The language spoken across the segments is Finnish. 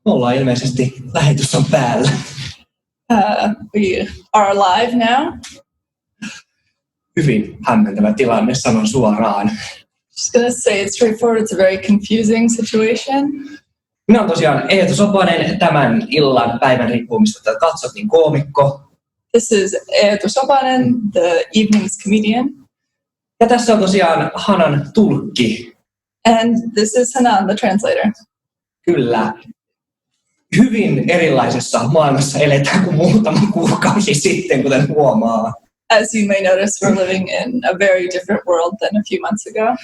Ollaan ilmeisesti, lähetys on päällä. We are live now. Hyvin hämmentävä tilanne, sanon suoraan. Just gonna say it straightforward, it's a very confusing situation. Minä olen tosiaan Eetu Sopanen, tämän illan päivän riippumista tätä katsot, niin koomikko. This is Eetu Sopanen, the evening's comedian. Ja tässä on tosiaan Hanan tulkki. And this is Hanan, the translator. Kyllä. Hyvin erilaisessa maailmassa eletään kuin muutama kuukausi sitten, kuten huomaa. As you may notice, we're living in a very different world than a few months ago.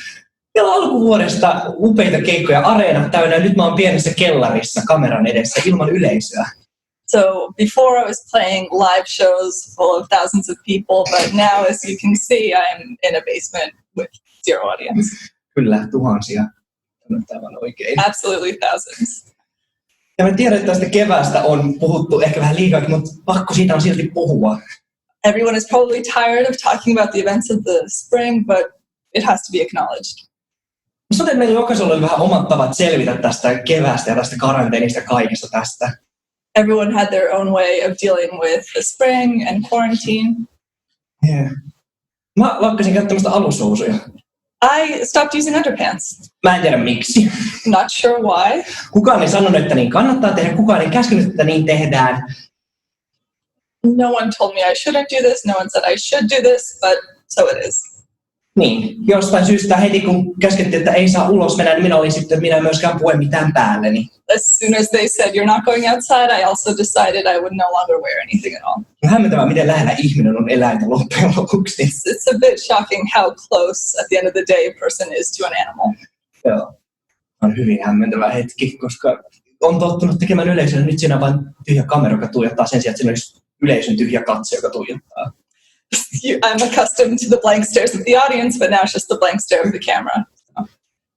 Meillä on alkuvuodesta upeita keikkoja, areena täynnä. Nyt mä oon pienessä kellarissa kameran edessä ilman yleisöä. So before I was playing live shows full of thousands of people, but now as you can see, I'm in a basement with zero audience. Kyllä, tuhansia. Tämän oikein. Absolutely thousands. Ja mä tiedän, että tästä keväästä on puhuttu ehkä vähän liikaakin, mutta pakko siitä on silti puhua. Everyone is probably tired of talking about the events of the spring, but it has to be acknowledged. Musta meillä jokaisella oli vähän omat tavat selvitä tästä keväästä ja tästä karanteenista ja kaikesta tästä. Everyone had their own way of dealing with the spring and quarantine. Yeah. Mä lakkasin käyttämästä alushousuja. I stopped using underpants. Mä en tiedä miksi. Not sure why. Kukaan ei sanonut, että niin kannattaa tehdä, kukaan ei käskenyt, että niin tehdään. No one told me I shouldn't do this, no one said I should do this, but so it is. Niin, jostain syystä heti kun käskettiin, että ei saa ulos mennä, niin minä olin sitten, että minä en myöskään pue mitään päälleni. As soon as they said you're not going outside, I also decided I would no longer wear anything at all. Hämmentävää, miten lähellä ihminen on eläintä loppujen lopuksi. It's a bit shocking how close at the end of the day a person is to an animal. Joo, on hyvin hämmentävä hetki, koska on tottunut tekemään yleisöä, nyt siinä on vain tyhjä kamera, joka tuijottaa sen sijaan, että siinä olisi yleisön tyhjä katse, joka tuijottaa. I'm accustomed to the blank stares of the audience, but now it's just the blank stare of the camera.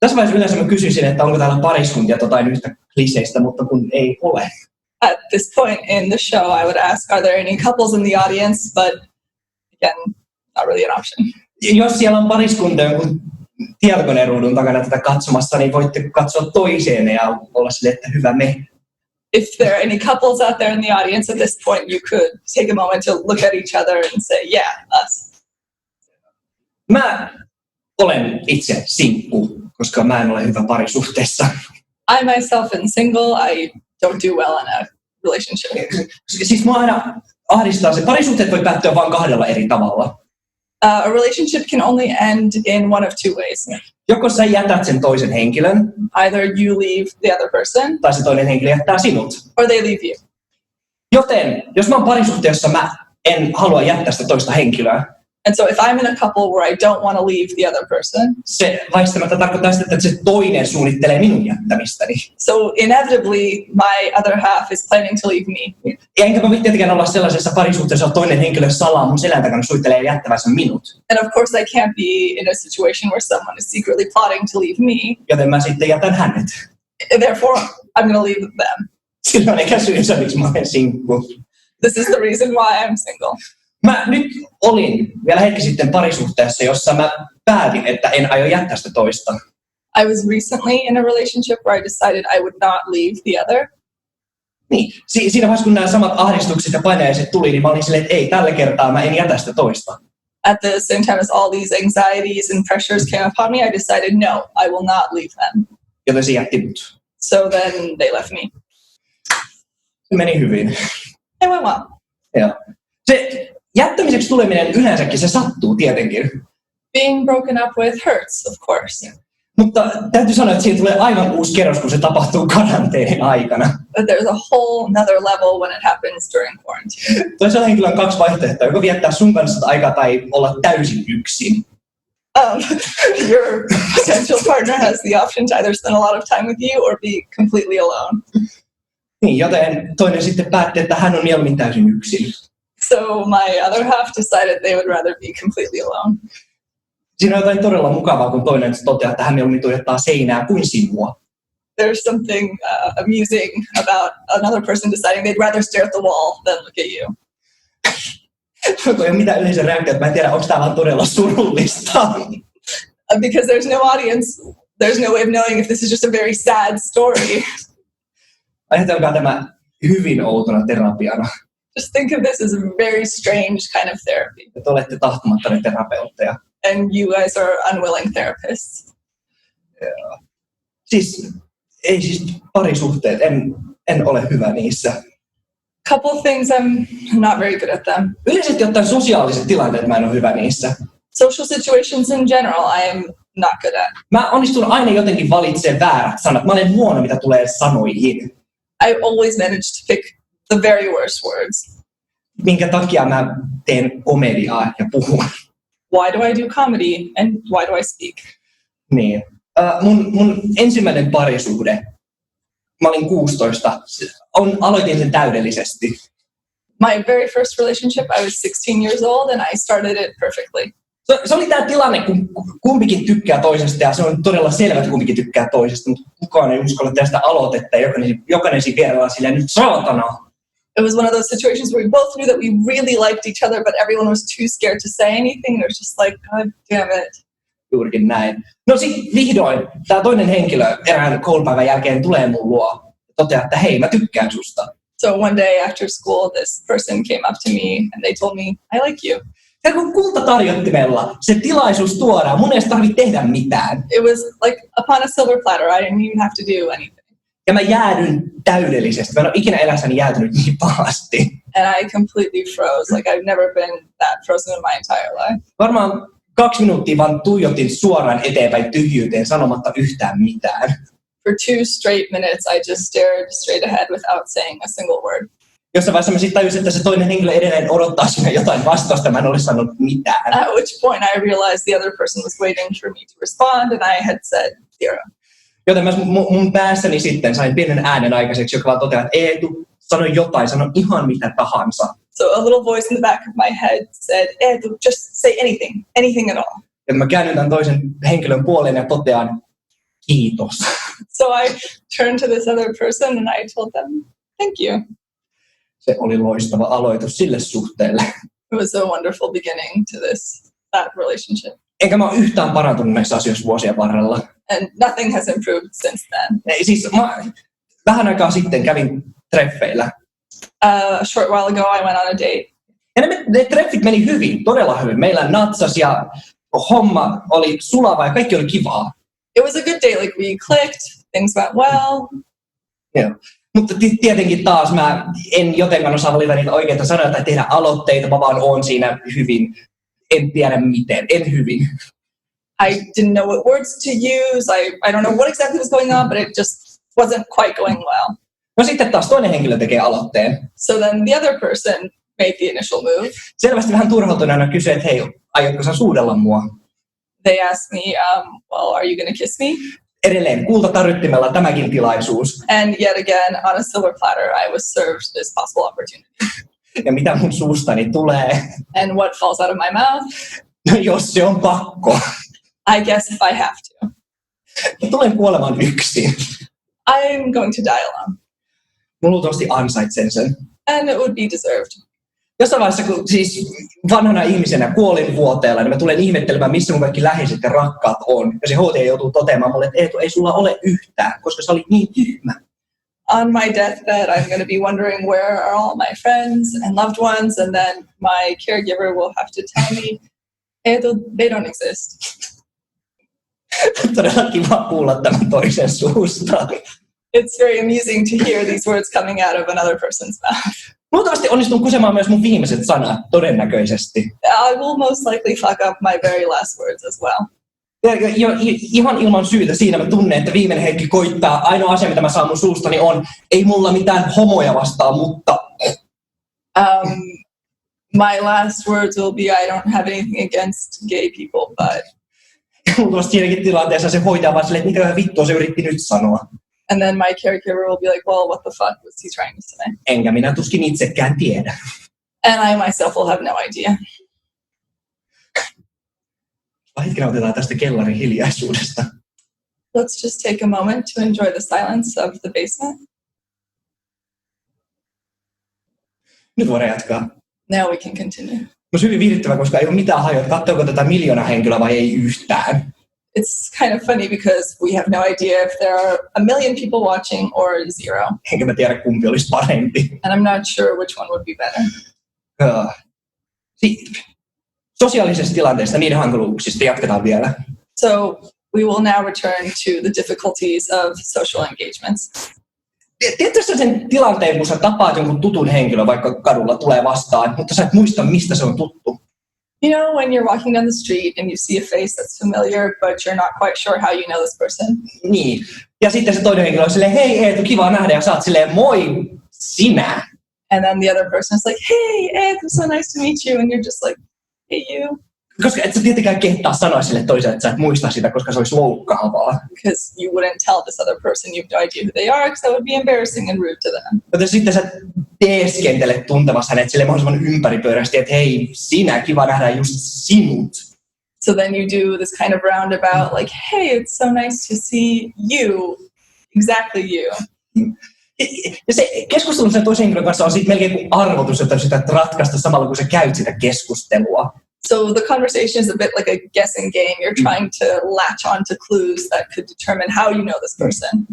Tässä vaiheessa yleensä mä kysyisin, että onko täällä pariskuntia tai yhtä kliseistä, mutta kun ei ole. At this point in the show, I would ask, are there any couples in the audience? But again, not really an option. Jos siellä on pariskunta jonkun tietokoneruudun takana tätä katsomassa, niin voitte katsoa toiseen ja olla silleen, että hyvä me. If there are any couples out there in the audience at this point, you could take a moment to look at each other and say, yeah, us. Mä olen itse sinkku, koska mä en ole hyvä parisuhteessa. I myself am single. I don't do well in a relationship. Siis mua aina ahdistaa se, parisuhteet voi päättyä vain kahdella eri tavalla. A relationship can only end in one of two ways. Joko sä jätät sen toisen henkilön, Either you leave the other person, tai se toinen henkilö jättää sinut. or they leave you. Joten, jos mä oon parisuhteessa, mä en halua jättää sitä toista henkilöä. And so if I'm in a couple where I don't want to leave the other person, Se väistämättä tarkoittaa sitä, että se toinen suunnittelee minun jättämistäni. so inevitably my other half is planning to leave me. Ja enkä mä voi tietenkään olla sellaisessa parisuhteessa, että toinen henkilö salaa mun selän takana suunnittelee jättävänsä minut. And of course I can't be in a situation where someone is secretly plotting to leave me. Joten mä sitten jätän hänet. Therefore, I'm going to leave them. Silloin eikä syynsä, miksi mä olen sinkku. This is the reason why I'm single. Mä nyt olin vielä hetki sitten parisuhteessa, jossa mä päätin, että en aio jättää sitä toista. I was recently in a relationship where I decided I would not leave the other. Niin. Siinä vaiheessa, kun nämä samat ahdistukset ja painajaiset tuli, niin mä olin silleen, että ei, tällä kertaa mä en jätä sitä toista. At the same time as all these anxieties and pressures came upon me, I decided no, I will not leave them. Joten se jätti mut. So then they left me. Se meni hyvin. It went well. Joo. Se jättämiseksi tuleminen yleensäkin, se sattuu tietenkin. Being broken up with hurts, of course. Mutta täytyy sanoa, että siitä tulee aivan uusi kerros, kun se tapahtuu karanteenin aikana. But there's a whole another level when it happens during quarantine. Toisella henkilöllä on kaksi vaihtoehtoa, joko viettää sun kanssa aikaa tai olla täysin yksin. Your potential partner has the option to either spend a lot of time with you or be completely alone. Niin, joten toinen sitten päätti, että hän on mieluummin täysin yksin. So my other half decided they would rather be completely alone. Siinä on jotain todella mukavaa, kun toinen toteaa, että hän mieluummin tuijottaa seinää kuin sinua. There's something amusing about another person deciding they'd rather stare at the wall than look at you. Kun ei ole mitään yleisön reaktiota, mä en tiedä, onko tämä vaan todella surullista. Because there's no audience, there's no way of knowing if this is just a very sad story. Ajatelkaa tämä hyvin outona terapiana. Just think of this as a very strange kind of therapy. Että olette tahtomattomia terapeutteja. And you guys are unwilling therapists. Yeah. Siis parisuhteet, en ole hyvä niissä. Couple things I'm not very good at them. Yleisesti ottaen sosiaaliset tilanteet mä en ole hyvä niissä. Social situations in general, I am not good at. Mä onnistun aina jotenkin valitsemaan väärät sanat. Mä olen huono, mitä tulee sanoihin. I always manage to pick the very worst words. Minkä takia mä teen komediaa ja puhun. Why do I do comedy and why do I speak? Niin. Mun ensimmäinen parisuhde, mä olin 16, aloitin sen täydellisesti. My very first relationship, I was 16 years old and I started it perfectly. Se oli tämä tilanne, kun kumpikin tykkää toisesta ja se on todella selvä, että kumpikin tykkää toisesta, mutta kukaan ei uskalla tehdä sitä aloitetta ja jokainen siinä vierellä silleen, nyt saatana. It was one of those situations where we both knew that we really liked each other, but everyone was too scared to say anything. It was just like, God damn it. Juurikin näin. No sit vihdoin tämä toinen henkilö erään koulupäivän jälkeen tulee mun luo ja toteaa, että hei, mä tykkään susta. So one day after school, this person came up to me and they told me, I like you. Ja kun kultatarjottimella se tilaisuus tuodaan, mun ei tarvitse tehdä mitään. It was like upon a silver platter. I didn't even have to do anything. Ja mä jäädyn täydellisesti. Mä en ole ikinä elässäni jäätynyt niin pahasti. And I completely froze. Like I've never been that frozen in my entire life. Varmaan 2 minuuttia vaan tuijotin suoraan eteenpäin tyhjyyteen sanomatta yhtään mitään. For 2 straight minutes, I just stared straight ahead without saying a single word. Jossain vaiheessa mä sitten tajusin, että se toinen henkilö edelleen odottaa siinä jotain vastausta. Mä en ole sanonut mitään. At which point I realized the other person was waiting for me to respond and I had said zero. Joten mä mun päässäni sitten sain pienen äänen aikaiseksi, joka vaan toteaa, että Eetu, sano jotain, sano ihan mitä tahansa. So a little voice in the back of my head said, Eetu, just say anything at all. Ja mä käännyn tämän toisen henkilön puoleen ja totean, kiitos. So I turned to this other person and I told them, thank you. Se oli loistava aloitus sille suhteelle. It was a wonderful beginning to that relationship. Enkä mä ole yhtään parantunut näissä asioissa vuosien varrella. And nothing has improved since then. Siis vähän aikaa sitten kävin treffeillä. A short while ago I went on a date. Ja ne treffit meni hyvin, todella hyvin. Meillä natsas ja homma oli sulava ja kaikki oli kivaa. It was a good day, like we clicked, things went well. Joo. Mutta tietenkin taas mä en jotenkaan osaa valita niitä oikeita sanoja tai tehdä aloitteita, mä vaan oon siinä hyvin. En tiedä miten, en hyvin. I didn't know what words to use. I don't know what exactly was going on, but it just wasn't quite going well. No sitten taas toinen henkilö tekee aloitteen. So then the other person made the initial move. Selvästi vähän turhautuneena kysyi, että hei, aiotko sä suudella mua? They asked me, well, are you going to kiss me? Edelleen kultatarjottimella tämäkin tilaisuus. And yet again, on a silver platter, I was served this possible opportunity. Ja mitä mun suustani tulee? And what falls out of my mouth? No jos se on pakko. I guess if I have to. Mä tulen kuolemaan yksin. I'm going to die alone. Mä luultavasti ansaitsen sen. And it would be deserved. Jossain vaiheessa, kun siis vanhana ihmisenä kuolin vuoteella, niin mä tulen ihmettelemään, missä mun kaikki läheiset ja rakkaat on. Ja se hoitaja joutuu toteamaan mulle, että Eetu, ei sulla ole yhtään, koska sä olit niin tyhmä. On my deathbed, I'm going to be wondering where are all my friends and loved ones, and then my caregiver will have to tell me, they don't exist. Todella kiva kuulla tämän toisen suusta. It's very amusing to hear these words coming out of another person's mouth. Luultavasti onnistun kusemaan myös mun viimeiset sanat, todennäköisesti. I will most likely fuck up my very last words as well. Ja ihan ilman syytä siinä mä tunnen, että viimeinen hetki koittaa. Ainoa asia, mitä mä saan mun suustani on, ei mulla mitään homoja vastaan, mutta... My last words will be, I don't have anything against gay people, but... Luultavasti siinäkin tilanteessa se hoitaa vaan silleen, että mikä vittua se yritti nyt sanoa. And then my caregiver will be like, well, what the fuck was he trying to say? Enkä minä tuskin itsekään tiedä. And I myself will have no idea. Hetken otetaan tästä kellarin hiljaisuudesta. Let's just take a moment to enjoy the silence of the basement. Nyt voidaan jatkaa. Now we can continue. on hyvin viihdyttävää, koska ei ole mitään hajua, katsoako tätä 1 miljoonaa henkilöä vai ei yhtään. It's kind of funny because we have no idea if there are 1 million people watching or 0. Enkä mä tiedä, kumpi olisi parempi. And I'm not sure which one would be better. Sosiaalisesta tilanteesta, niiden hankaluuksista jatketaan vielä. So we will now return to the difficulties of social engagements. Tiedätkö sen tilanteen, kun sä tapaat jonkun tutun henkilön, vaikka kadulla tulee vastaan, mutta sä et muista, mistä se on tuttu? You know, when you're walking down the street and you see a face that's familiar, but you're not quite sure how you know this person. Niin. Ja sitten se toinen henkilö on silleen, hei Eetu, kiva nähdä, ja sä oot silleen, moi, sinä. And then the other person is like, hey Eetu, so nice to meet you. And you're just like, hey you. Koska et sä tietenkään kehtaa sanoa sille toiselle, että sä et muista sitä, koska se olisi loukkaavaa. Because you wouldn't tell this other person you have no idea who they are, because that would be embarrassing and rude to them. Mutta sitten sä teeskentelet tuntemassa hänet silleen mahdollisimman ympäripyörästi, että hei, sinä, kiva nähdä just sinut. So then you do this kind of roundabout, like, hey, it's so nice to see you, exactly you. Ja se keskustelu sen toisen henkilön kanssa on sitten melkein kuin arvotus, että sitä ratkaista samalla, kun sä käyt sitä keskustelua. So the conversation is a bit like a guessing game. You're trying to latch on to clues that could determine how you know this person.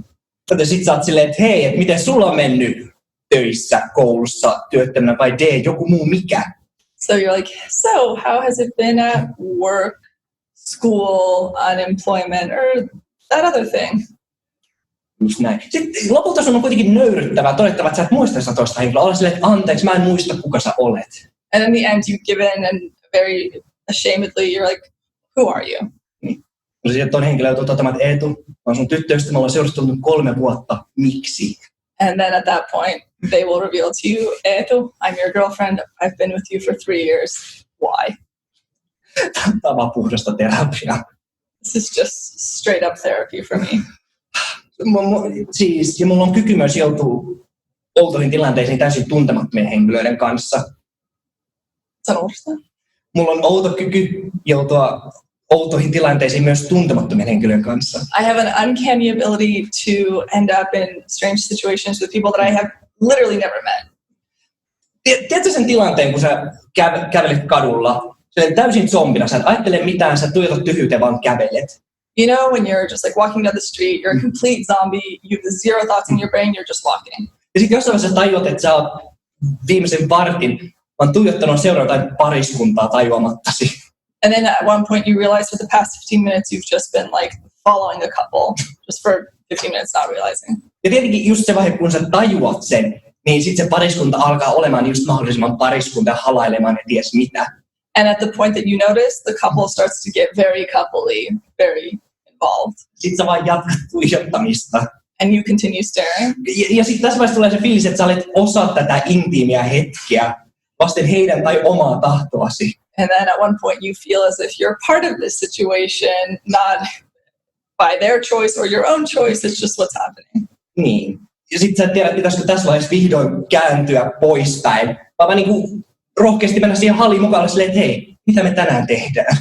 Mutta sit sä oot silleen, että hei, että miten sulla on mennyt töissä, koulussa, työttömänä vai joku muu mikä? So you're like, so how has it been at work, school, unemployment, or that other thing? Just näin. Sitten lopulta sun on kuitenkin nöyryttävää, todettava, että sä et muista sitä toista henkilöä. Olla silleen, että anteeksi, mä en muista, kuka sä olet. And in the end, you give in and very ashamedly, you're like, who are you? No sitten toinen henkilö joutuu toteamaan, että Eetu, mä oon sun tyttöystä, me ollaan seurusteltu 3 vuotta. Miksi? And then at that point, they will reveal to you, Eetu, I'm your girlfriend. I've been with you for 3 years. Why? Tämä on vaan puhdasta terapiaa. This is just straight up therapy for me. Siis, ja mulla on kyky myös joutua outoihin tilanteisiin täysin tuntemattomien henkilöiden kanssa. Mulla on outo kyky joutua outoihin tilanteisiin myös tuntemattomien henkilöiden kanssa. I have an uncanny ability to end up in strange situations with people that I have literally never met. Tiedätkö sen tilanteen, kun sä kävelet kadulla, täysin zombina, sä et ajattele mitään, sä tuijotat tyhjyyteen, vaan kävelet. You know, when you're just like walking down the street, you're a complete zombie, you have 0 thoughts in your brain, you're just walking. Ja sitten jossain vaiheessa tajuat, että sä oot viimeisen vartin vaan tuijottanut seuraataan pariskuntaa tajuamattasi. And then at one point you realize for the past 15 minutes you've just been like following a couple just for 15 minutes not realizing. Ja tietenkin just se vaihe, kun sä tajuat sen, niin sitten se pariskunta alkaa olemaan just mahdollisimman pariskunta ja halailemaan ja ties mitä. And at the point that you notice, the couple starts to get very coupley, very involved. Sitten sä vaan jatkat tuijottamista. And you continue staring. Ja sitten tässä vaiheessa tulee se fiilis, että sä olet osa tätä intiimiä hetkeä vasten heidän tai omaa tahtoasi. And then at one point you feel as if you're part of this situation, not by their choice or your own choice, it's just what's happening. Niin. Ja sitten sä et tiedä, pitäisikö tässä vaiheessa vihdoin kääntyä poispäin. Vaan niinku rohkeasti mennä siihen halliin mukaan silleen, että hei, mitä me tänään tehdään?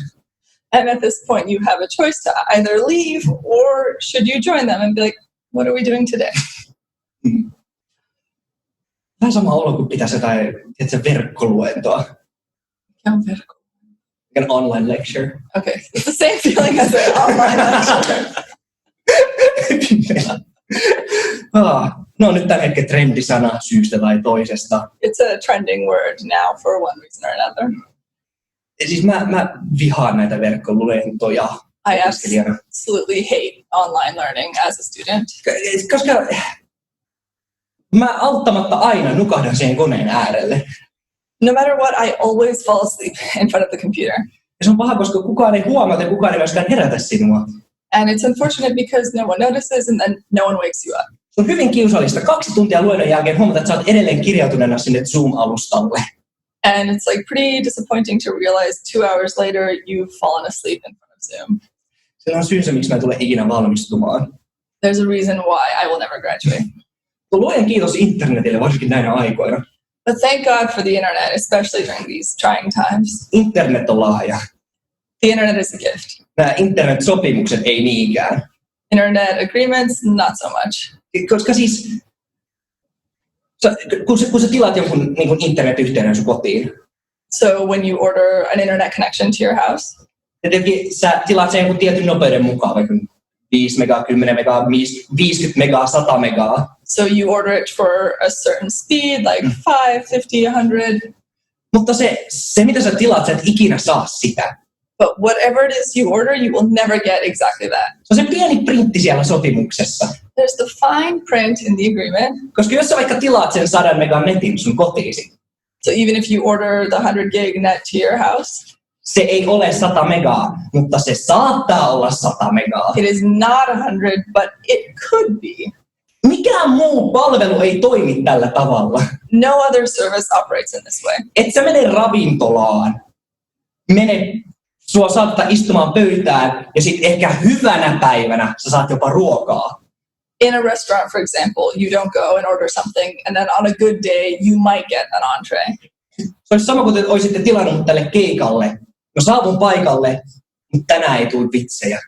And at this point you have a choice to either leave or should you join them and be like, what are we doing today? Vähän sama olo, kun pitäisi jotain verkkoluentoa. Mikä on verkko? An online lecture. Okay, it's the same feeling as an online lecture. No nyt tämän hetken trendisana syystä tai toisesta. It's a trending word now for one reason or another. Siis mä vihaan näitä verkkoluentoja. I absolutely hate online learning as a student. Koska mä auttamatta aina nukahdan siihen koneen äärelle. No matter what, I always fall asleep in front of the computer. Ja se on paha, koska kukaan ei huomaa ja kukaan ei myöskään herätä sinua. And it's unfortunate because no one notices and then no one wakes you up. Se on hyvin kiusallista. 2 tuntia luennon jälkeen huomata, että sä oot edelleen kirjautuneena sinne Zoom-alustalle. And it's like pretty disappointing to realize 2 hours later you've fallen asleep in front of Zoom. Se on syynsä, miksi mä en tule ikinä valmistumaan. There's a reason why I will never graduate. Luojan kiitos internetille, varsinkin näinä aikoina. But thank God for the internet, especially during these trying times. Internet on lahja. The internet is a gift. Nämä internet-sopimukset ei niinkään. Internet agreements, not so much. Koska siis, kun sä tilaat jonkun niin internet-yhteyden sun kotiin, So when you order an internet connection to your house, sä tilaat sen jonkun tietyn nopeuden mukaan, vaikka 5 megaa, 10 megaa, 50 megaa, 100 megaa. So you order it for a certain speed, like 5, 50, 100. Mutta se mitä sä tilaat, sä et ikinä saa sitä. But whatever it is you order, you will never get exactly that. Se on se pieni printti siellä sopimuksessa. There's the fine print in the agreement. Koska jos sä vaikka tilaat sen 100 megan netin sun kotiisi. So even if you order the 100 gig net to your house, se ei ole 100 megaa, mutta se saattaa olla 100 megaa. It is not 100, but it could be. Mikään muu palvelu ei toimi tällä tavalla. No other service operates in this way. Et sä mene ravintolaan, sua saattaa istumaan pöytään ja sit ehkä hyvänä päivänä sä saat jopa ruokaa. In a restaurant, for example, you don't go and order something, and then on a good day, you might get an entree. Se olisi sama kuin olisitte tilannut tälle keikalle. No saavun paikalle, mutta tänään ei tule vitsejä.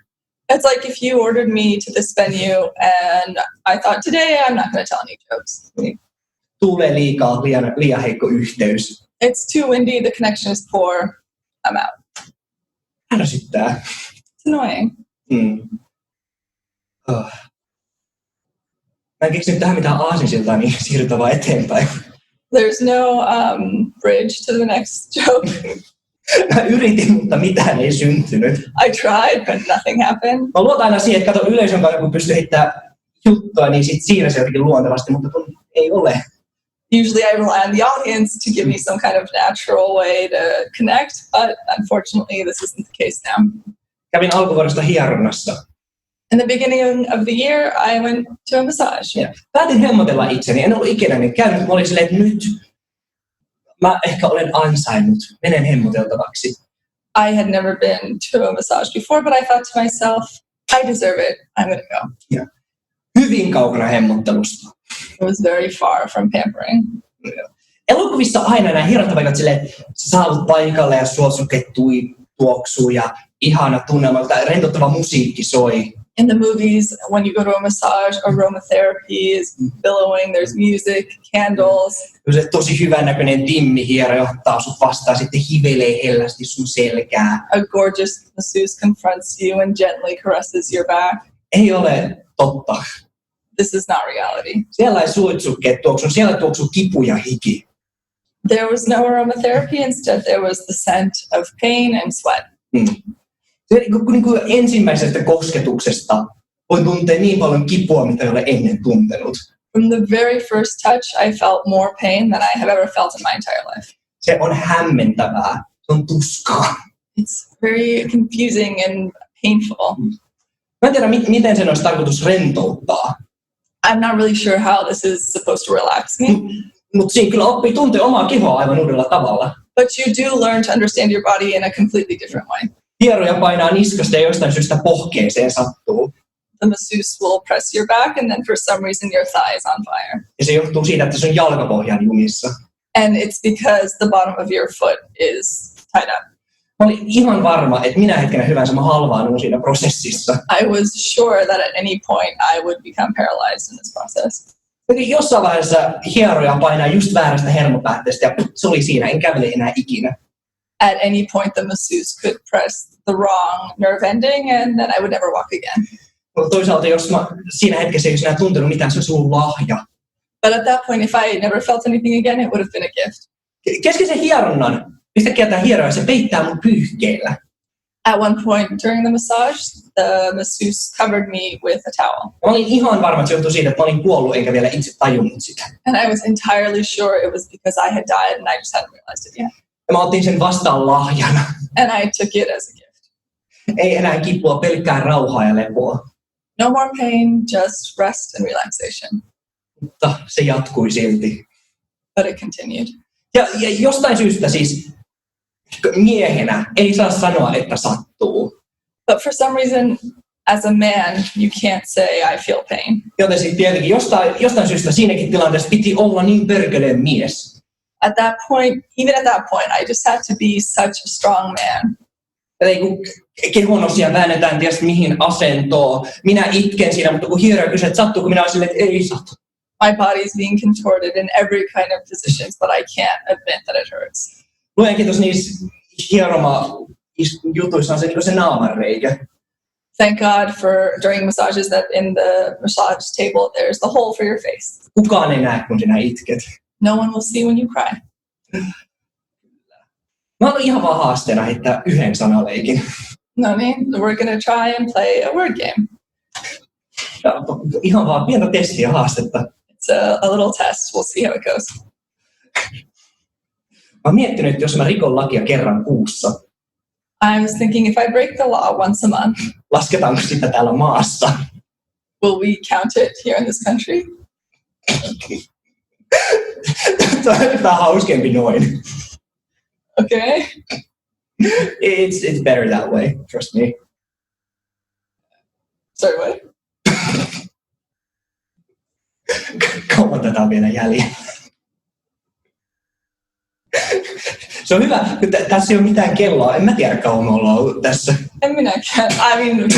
It's like if you ordered me to this venue, and I thought today I'm not going to tell any jokes. Tuulee liikaa, liian heikko yhteys. It's too windy, the connection is poor, I'm out. Ärsyttää. It's annoying. Mä en keksinyt tähän mitään aasinsiltaa, niin siirrytään vaan eteenpäin. There's no bridge to the next joke. Mä yritin, mutta mitään ei syntynyt. I tried, but nothing happened. Mä luotan aina siihen, että kato yleisön kanssa, kun pystyy heittämään juttua, niin sit siinä se jotenkin luontevasti, mutta kun ei ole. Usually I rely on the audience to give me some kind of natural way to connect, but unfortunately this isn't the case now. Kävin alkuvuodesta hieronnassa. In the beginning of the year, I went to a massage. Ja päätin hemmotella itseni. En ollut ikinä niin käynyt. Mä olin silleen, että nyt mä ehkä olen ansainnut. Menen hemmoteltavaksi. I had never been to a massage before, but I thought to myself, I deserve it. I'm going to go. Ja hyvin kaukana hemmottelusta. It was very far from pampering. Elokuvissa aina nämä hierontapaikat silleen, että sä saavut paikalle ja suosuke tuoksuu ja ihana tunnelma, rentouttava musiikki soi. In the movies, when you go to a massage, aromatherapy is billowing, there's music, candles. Se tosi hyvän näköinen timmihiero ottaa sut vastaan, sitten hivelee hellästi sun selkää. A gorgeous masseuse confronts you and gently caresses your back. Ei ole totta. This is not reality. Siellä ei suitsukkeet tuoksu, siellä tuoksu kipu ja hiki. There was no aromatherapy, instead there was the scent of pain and sweat. Niin kuin ensimmäisestä kosketuksesta voi tuntea niin paljon kipua, mitä ei ole ennen tuntenut. From the very first touch, I felt more pain than I have ever felt in my entire life. Se on hämmentävää. Se on tuskaa. It's very confusing and painful. Mä en tiedä, miten sen olisi tarkoitus rentouttaa. I'm not really sure how this is supposed to relax me. Mutta siinä kyllä oppii tuntea omaa kehoa aivan uudella tavalla. But you do learn to understand your body in a completely different way. Hieroja painaa niskasta ja jostain syystä pohkeeseen sattuu. The masseuse will press your back, and then for some reason your thigh is on fire. Ja se johtuu siitä, että sun jalkapohja on jumissa. And it's because the bottom of your foot is tied up. Mä olin ihan varma, että minä hetkenä hyvänsä mä halvaannun siinä prosessissa. I was sure that at any point I would become paralyzed in this process. Jossain vaiheessa hieroja painaa just väärästä hermopäätteestä ja se oli siinä, en kävele enää ikinä. At any point the masseuse could press the wrong nerve ending and then I would never walk again. Mutta toisaalta jos mä siinä hetkessä ei olisi enää tuntenut mitään, se olisi ollut lahja. But at that point, if I never felt anything again, it would have been a gift. Kesken sen hieronnan, yhtäkkiä tämä hieroja, se peittää mun pyyhkeillä. At one point during the massage, the masseuse covered me with a towel. Mä olin ihan varma, että se johtui siitä, että mä olin kuollut enkä vielä itse tajunnut sitä. And I was entirely sure it was because I had died and I just hadn't realized it yet. Ja mä otin sen vastaan lahjana. And I took it as a gift. Ei enää kipua, pelkkää rauhaa ja lepoa. No more pain, just rest and relaxation. Mutta se jatkui silti. But it continued. Ja jostain syystä siis miehenä ei saa sanoa, että sattuu. But for some reason, as a man, you can't say I feel pain. Joten sitten tietenkin jostain syystä siinäkin tilanteessa piti olla niin perkeleen mies. At that point, even at that point, I just had to be such a strong man. Eli kun kehonosia väännetään ties mihin asentoon, minä itken siinä, mutta kun hieroja kysyy, että sattuuko, minä olen silleen, että ei satu. My body's being contorted in every kind of positions, but I can't admit that it hurts. Luen kiitos niissä hieroma-jutuissa on se naamanreikä. Thank God for during massages that in the massage table there's the hole for your face. Kukaan ei näe, kun sinä itket. No one will see when you cry. Mä oon ihan vaan haasteena heittää yhden sanaleikin. No niin, we're gonna try and play a word game. Ihan vaan pientä testiä haastetta. It's a little test. We'll see how it goes. Mä oon miettinyt, että jos mä rikon lakia kerran kuussa. I was thinking if I break the law once a month. Lasketaanko sitä täällä maassa? Will we count it here in this country? Tämä on hauskempi noin. Okay. It's better that way, trust me. Sorry, what? Kauan tätä on vielä jäljellä. Se on hyvä, kun tässä ei ole mitään kelloa. En mä tiedä, kauan me ollaan ollut tässä. En minäkään. I mean,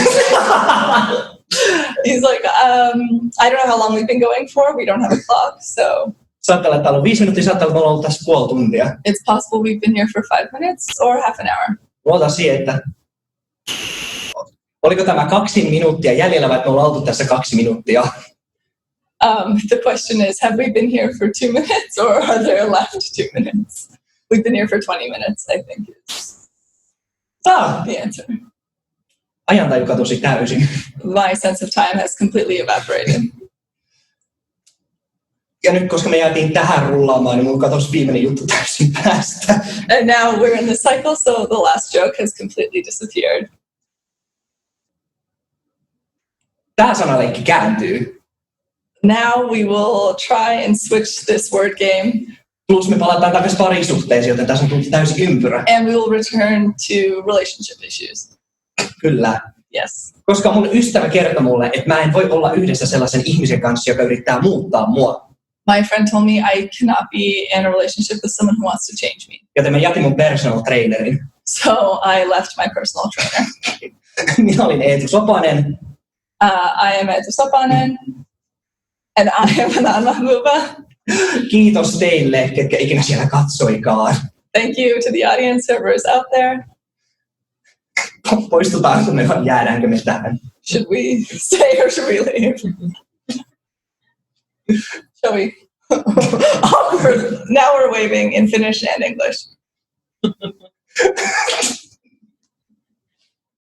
he's like, I don't know how long we've been going for. We don't have a clock, so. Saattaa olla, että on 5 minuuttia, saattaa olla, että me ollaan ollut tässä puoli tuntia. It's possible we've been here for 5 minutes or half an hour. Luotaan siihen, että oliko tämä 2 minuuttia jäljellä vai että me ollaan oltu tässä 2 minuuttia? The question is, have we been here for 2 minutes or are there left 2 minutes? We've been here for 20 minutes, I think is the answer. Ajantaju katosi täysin. My sense of time has completely evaporated. Ja nyt, koska me jäätiin tähän rullaamaan, niin mun katosi viimeinen juttu täysin päästä. And now we're in the cycle, so the last joke has completely disappeared. Tämä sanaleikki kääntyy. Now we will try and switch this word game. Plus me palataan takaisin parisuhteisiin, joten tässä on tullut täysin ympyrä. And we will return to relationship issues. Kyllä. Yes. Koska mun ystävä kertoi mulle, että mä en voi olla yhdessä sellaisen ihmisen kanssa, joka yrittää muuttaa mua. My friend told me I cannot be in a relationship with someone who wants to change me. Joten mä jätin mun personal trainerin. So I left my personal trainer. Minä olin Eetu Sopanen. I am Eetu Sopanen. And I am Hanan Mahbouba. Kiitos teille, ketkä ikinä siellä katsoikaan. Thank you to the audience, whoever is out there. Poistutaanko me vai jäädäänkö me tähän? Should we stay or should we leave? Shall we? Awkward. Now we're waving in Finnish and English.